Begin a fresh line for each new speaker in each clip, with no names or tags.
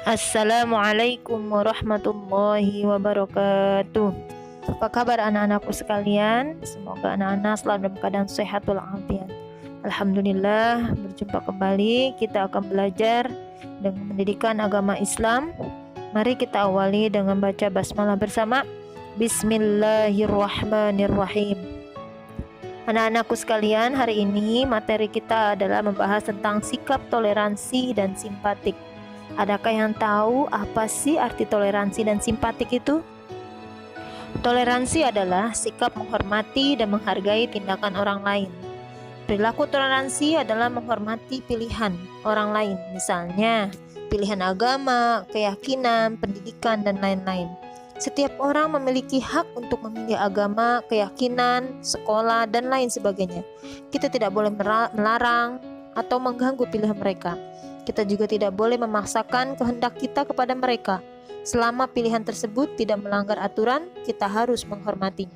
Assalamualaikum warahmatullahi wabarakatuh. Apa kabar anak-anakku sekalian? Semoga anak-anak selalu dalam keadaan sehat walafiat. Alhamdulillah, berjumpa kembali. Kita akan belajar dengan pendidikan agama Islam. Mari kita awali dengan baca basmalah bersama. Bismillahirrahmanirrahim. Anak-anakku sekalian, hari ini materi kita adalah membahas tentang sikap toleransi dan simpatik. Adakah yang tahu apa sih arti toleransi dan simpatik itu? Toleransi adalah sikap menghormati dan menghargai tindakan orang lain. Perilaku toleransi adalah menghormati pilihan orang lain, misalnya pilihan agama, keyakinan, pendidikan, dan lain-lain. Setiap orang memiliki hak untuk memilih agama, keyakinan, sekolah, dan lain sebagainya. Kita tidak boleh melarang atau mengganggu pilihan mereka. Kita juga tidak boleh memaksakan kehendak kita kepada mereka. Selama pilihan tersebut tidak melanggar aturan, kita harus menghormatinya.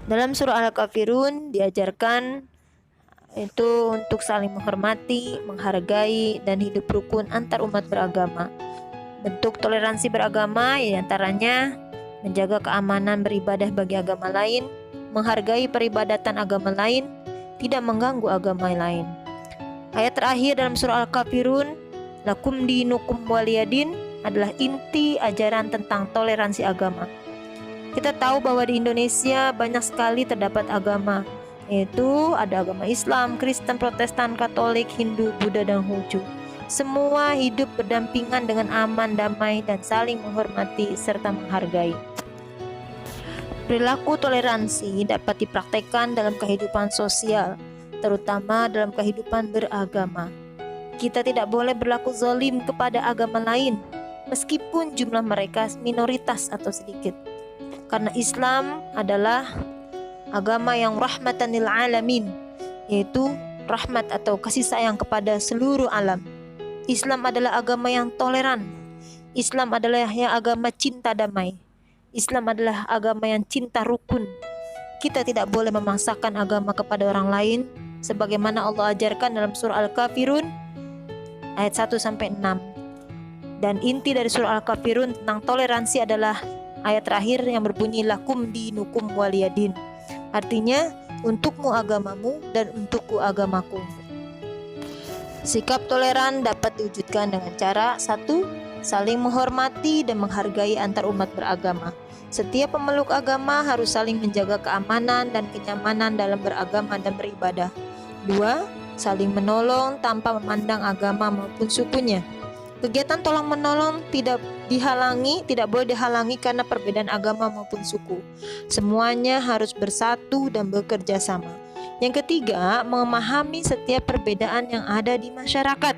Dalam surah Al-Kafirun diajarkan itu untuk saling menghormati, menghargai, dan hidup rukun antar umat beragama. Bentuk toleransi beragama diantaranya menjaga keamanan beribadah bagi agama lain, menghargai peribadatan agama lain, tidak mengganggu agama lain. Ayat terakhir dalam surah Al-Kafirun, lakum dinukum waliyadin, adalah inti ajaran tentang toleransi agama. Kita tahu bahwa di Indonesia banyak sekali terdapat agama, yaitu ada agama Islam, Kristen, Protestan, Katolik, Hindu, Buddha, dan Konghucu. Semua hidup berdampingan dengan aman, damai, dan saling menghormati serta menghargai. Perilaku toleransi dapat dipraktekkan dalam kehidupan sosial, terutama dalam kehidupan beragama. Kita tidak boleh berlaku zalim kepada agama lain, meskipun jumlah mereka minoritas atau sedikit. Karena Islam adalah agama yang rahmatan lil alamin, yaitu rahmat atau kasih sayang kepada seluruh alam. Islam adalah agama yang toleran. Islam adalah yang agama cinta damai. Islam adalah agama yang cinta rukun. Kita tidak boleh memaksakan agama kepada orang lain, sebagaimana Allah ajarkan dalam surah Al-Kafirun ayat 1-6. Dan inti dari surah Al-Kafirun tentang toleransi adalah ayat terakhir yang berbunyi lakum dinukum waliyadin. Artinya, untukmu agamamu dan untukku agamaku. Sikap toleran dapat diwujudkan dengan cara 1. Saling menghormati dan menghargai antar umat beragama. Setiap pemeluk agama harus saling menjaga keamanan dan kenyamanan dalam beragama dan beribadah. 2. Saling menolong tanpa memandang agama maupun sukunya. Kegiatan tolong menolong tidak boleh dihalangi karena perbedaan agama maupun suku. Semuanya harus bersatu dan bekerja sama. Yang ketiga, memahami setiap perbedaan yang ada di masyarakat.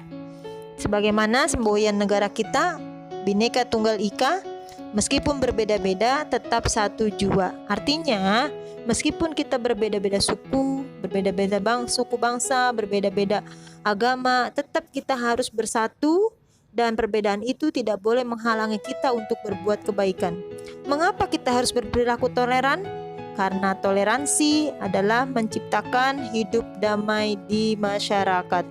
Sebagaimana semboyan negara kita, Bhinneka Tunggal Ika, meskipun berbeda-beda tetap satu jua. Artinya, meskipun kita berbeda-beda suku, berbeda-beda suku bangsa, berbeda-beda agama, tetap kita harus bersatu dan perbedaan itu tidak boleh menghalangi kita untuk berbuat kebaikan. Mengapa kita harus berperilaku toleran? Karena toleransi adalah menciptakan hidup damai di masyarakat.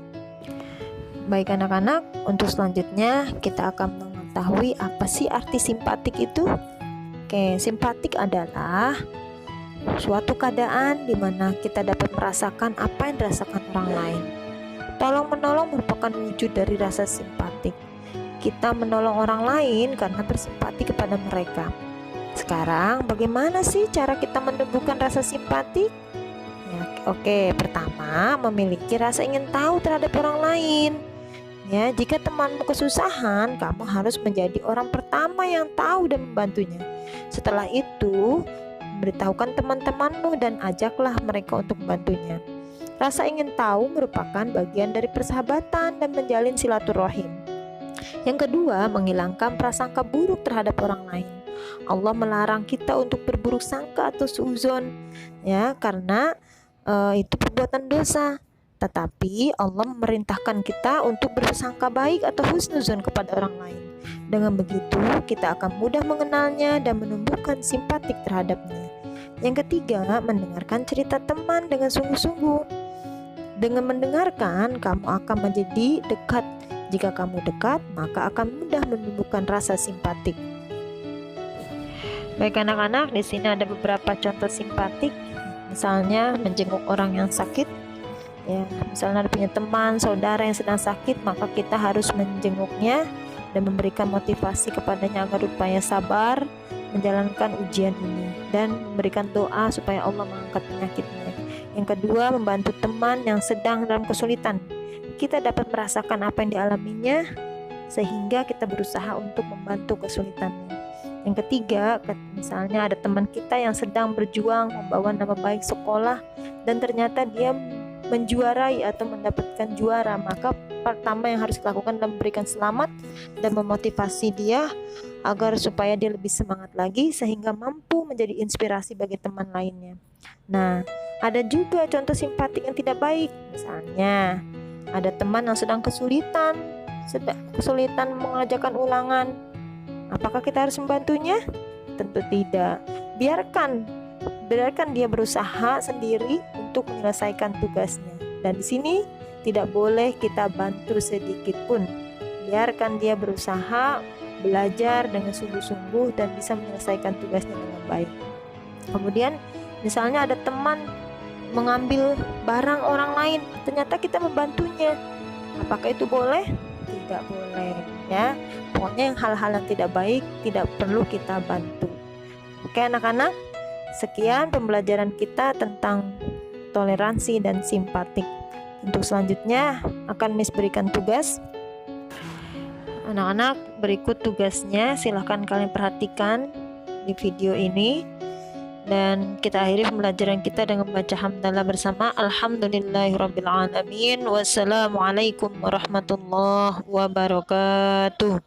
Baik anak-anak, untuk selanjutnya kita akan mengetahui apa sih arti simpatik itu. Oke, simpatik adalah suatu keadaan di mana kita dapat merasakan apa yang dirasakan orang lain. Tolong menolong merupakan wujud dari rasa simpatik. Kita menolong orang lain karena bersimpati kepada mereka. Sekarang, bagaimana sih cara kita menumbuhkan rasa simpatik? Oke, pertama, memiliki rasa ingin tahu terhadap orang lain. Ya, jika temanmu kesusahan, kamu harus menjadi orang pertama yang tahu dan membantunya. Setelah itu, beritahukan teman-temanmu dan ajaklah mereka untuk membantunya. Rasa ingin tahu merupakan bagian dari persahabatan dan menjalin silaturahim. Yang kedua, menghilangkan prasangka buruk terhadap orang lain. Allah melarang kita untuk berburuk sangka atau suuzon, ya, karena itu perbuatan dosa. Tetapi Allah memerintahkan kita untuk bersangka baik atau husnuzon kepada orang lain. Dengan begitu, kita akan mudah mengenalnya dan menumbuhkan simpatik terhadapnya. Yang ketiga, mendengarkan cerita teman dengan sungguh-sungguh. Dengan mendengarkan, kamu akan menjadi dekat. Jika kamu dekat, maka akan mudah menumbuhkan rasa simpatik. Baik anak-anak, di sini ada beberapa contoh simpatik. Misalnya menjenguk orang yang sakit. Ya, misalnya punya teman, saudara yang sedang sakit, maka kita harus menjenguknya dan memberikan motivasi kepadanya agar upaya sabar menjalankan ujian ini dan memberikan doa supaya Allah mengangkat penyakitnya. Yang kedua, membantu teman yang sedang dalam kesulitan. Kita dapat merasakan apa yang dialaminya sehingga kita berusaha untuk membantu kesulitannya. Yang ketiga, misalnya ada teman kita yang sedang berjuang membawa nama baik sekolah dan ternyata dia menjuarai atau mendapatkan juara, maka pertama yang harus dilakukan adalah memberikan selamat dan memotivasi dia agar supaya dia lebih semangat lagi sehingga mampu menjadi inspirasi bagi teman lainnya. Nah, ada juga contoh simpatik yang tidak baik. Misalnya ada teman yang sedang kesulitan mengerjakan ulangan. Apakah kita harus membantunya? Tentu tidak. Biarkan dia berusaha sendiri untuk menyelesaikan tugasnya. Dan di sini tidak boleh kita bantu sedikit pun. Biarkan dia berusaha belajar dengan sungguh-sungguh dan bisa menyelesaikan tugasnya dengan baik. Kemudian misalnya ada teman mengambil barang orang lain, ternyata kita membantunya. Apakah itu boleh? Tidak boleh, ya. Pokoknya yang hal-hal yang tidak baik tidak perlu kita bantu. Oke anak-anak, sekian pembelajaran kita tentang toleransi dan simpatik. Untuk selanjutnya akan Miss berikan tugas. Anak-anak, berikut tugasnya, silahkan kalian perhatikan di video ini. Dan kita akhiri pembelajaran kita dengan membaca hamdalah bersama. Alhamdulillahirrabbilalamin. Wassalamualaikum warahmatullahi wabarakatuh.